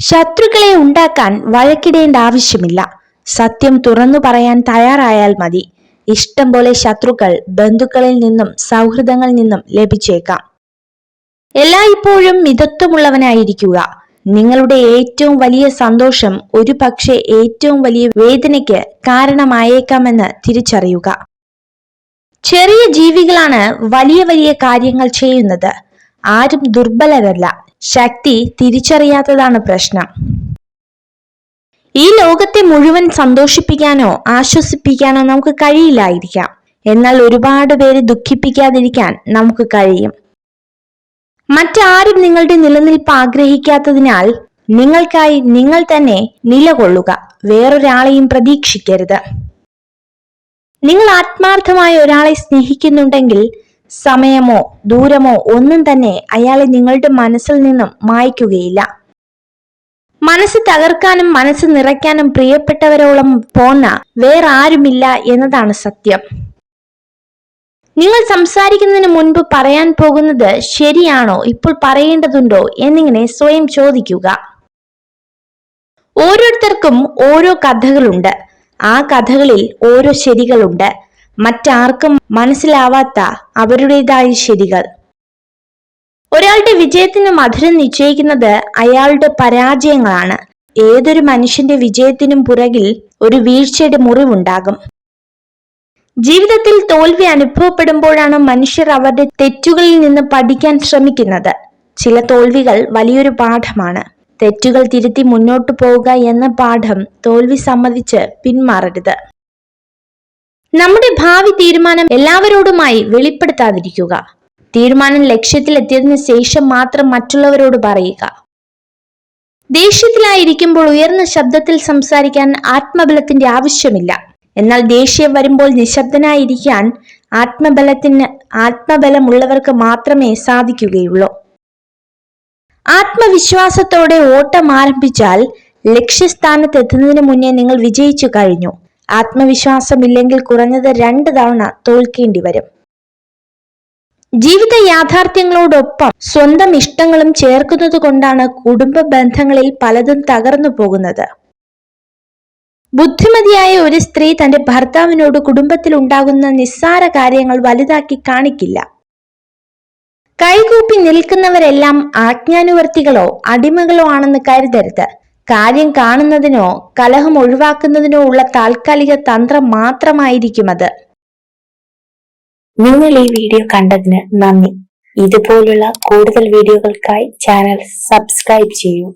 ശത്രുക്കളെ ഉണ്ടാക്കാൻ വഴക്കിടേണ്ട ആവശ്യമില്ല. സത്യം തുറന്നു പറയാൻ തയ്യാറായാൽ മതി. ഇഷ്ടം പോലെ ശത്രുക്കൾ ബന്ധുക്കളിൽ നിന്നും സൗഹൃദങ്ങളിൽ നിന്നും ലഭിച്ചേക്കാം. എല്ലായ്പ്പോഴും മിതത്വമുള്ളവനായിരിക്കുക. നിങ്ങളുടെ ഏറ്റവും വലിയ സന്തോഷം ഒരു പക്ഷേ ഏറ്റവും വലിയ വേദനയ്ക്ക് കാരണമായേക്കാമെന്ന് തിരിച്ചറിയുക. ചെറിയ ജീവികളാണ് വലിയ വലിയ കാര്യങ്ങൾ ചെയ്യുന്നത്. ആരും ദുർബലരല്ല. ശക്തി തിരിച്ചറിയാത്തതാണ് പ്രശ്നം. ഈ ലോകത്തെ മുഴുവൻ സന്തോഷിപ്പിക്കാനോ ആശ്വസിപ്പിക്കാനോ നമുക്ക് കഴിയില്ലായിരിക്കാം. എന്നാൽ ഒരുപാട് പേരെ ദുഃഖിപ്പിക്കാതിരിക്കാൻ നമുക്ക് കഴിയും. മറ്റാരും നിങ്ങളുടെ നിലനിൽപ്പ് ആഗ്രഹിക്കാത്തതിനാൽ നിങ്ങൾക്കായി നിങ്ങൾ തന്നെ നിലകൊള്ളുക. വേറൊരാളെയും പ്രതീക്ഷിക്കരുത്. നിങ്ങൾ ആത്മാർത്ഥമായ ഒരാളെ സ്നേഹിക്കുന്നുണ്ടെങ്കിൽ സമയമോ ദൂരമോ ഒന്നും തന്നെ അയാളെ നിങ്ങളുടെ മനസ്സിൽ നിന്നും മായ്ക്കുകയില്ല. മനസ്സ് തകർക്കാനും മനസ്സ് നിറയ്ക്കാനും പ്രിയപ്പെട്ടവരോളം പോന്ന വേറെ ആരുമില്ല എന്നതാണ് സത്യം. നിങ്ങൾ സംസാരിക്കുന്നതിന് മുൻപ് പറയാൻ പോകുന്നത് ശരിയാണോ, ഇപ്പോൾ പറയേണ്ടതുണ്ടോ എന്നിങ്ങനെ സ്വയം ചോദിക്കുക. ഓരോരുത്തർക്കും ഓരോ കഥകളുണ്ട്. ആ കഥകളിൽ ഓരോ ശരികളുണ്ട്. മറ്റാർക്കും മനസ്സിലാവാത്ത അവരുടേതായ ശരികൾ. ഒരാളുടെ വിജയത്തിന് മധുരം നിശ്ചയിക്കുന്നത് അയാളുടെ പരാജയങ്ങളാണ്. ഏതൊരു മനുഷ്യന്റെ വിജയത്തിനും പുറകിൽ ഒരു വീഴ്ചയുടെ മുറിവുണ്ടാകും. ജീവിതത്തിൽ തോൽവി അനുഭവപ്പെടുമ്പോഴാണ് മനുഷ്യർ അവരുടെ തെറ്റുകളിൽ നിന്ന് പഠിക്കാൻ ശ്രമിക്കുന്നത്. ചില തോൽവികൾ വലിയൊരു പാഠമാണ്. തെറ്റുകൾ തിരുത്തി മുന്നോട്ടു പോവുക എന്ന പാഠം തോൽവി സമ്മതിച്ച് പിന്മാറരുത്. നമ്മുടെ ഭാവി തീരുമാനം എല്ലാവരോടുമായി വെളിപ്പെടുത്താതിരിക്കുക. തീരുമാനം ലക്ഷ്യത്തിലെത്തിയതിനു ശേഷം മാത്രം മറ്റുള്ളവരോട് പറയുക. ദേഷ്യത്തിലായിരിക്കുമ്പോൾ ഉയർന്ന ശബ്ദത്തിൽ സംസാരിക്കാൻ ആത്മബലത്തിന്റെ ആവശ്യമില്ല. എന്നാൽ ദേഷ്യം വരുമ്പോൾ നിശബ്ദനായിരിക്കാൻ ആത്മബലമുള്ളവർക്ക് മാത്രമേ സാധിക്കുകയുള്ളൂ. ആത്മവിശ്വാസത്തോടെ ഓട്ടം ആരംഭിച്ചാൽ ലക്ഷ്യസ്ഥാനത്ത് എത്തുന്നതിന് മുന്നേ നിങ്ങൾ വിജയിച്ചു കഴിഞ്ഞു. ആത്മവിശ്വാസമില്ലെങ്കിൽ കുറഞ്ഞത് 2 തവണ തോൽക്കേണ്ടി വരും. ജീവിത യാഥാർത്ഥ്യങ്ങളോടൊപ്പം സ്വന്തം ഇഷ്ടങ്ങളും ചേർക്കുന്നത് കൊണ്ടാണ് കുടുംബ ബന്ധങ്ങളിൽ പലതും തകർന്നു പോകുന്നത്. ബുദ്ധിമതിയായ ഒരു സ്ത്രീ തന്റെ ഭർത്താവിനോട് കുടുംബത്തിൽ ഉണ്ടാകുന്ന നിസ്സാര കാര്യങ്ങൾ വലുതാക്കി കാണിക്കില്ല. കൈകൂപ്പി നിൽക്കുന്നവരെല്ലാം ആജ്ഞാനുവർത്തികളോ അടിമകളോ ആണെന്ന് കരുതരുത്. കാര്യം കാണുന്നതിനോ കലഹം ഒഴിവാക്കുന്നതിനോ ഉള്ള താൽക്കാലിക തന്ത്രം മാത്രമായിരിക്കും അത്. നിങ്ങൾ ഈ വീഡിയോ കണ്ടതിന് നന്ദി. ഇതുപോലുള്ള കൂടുതൽ വീഡിയോകൾക്കായി ചാനൽ സബ്സ്ക്രൈബ് ചെയ്യൂ.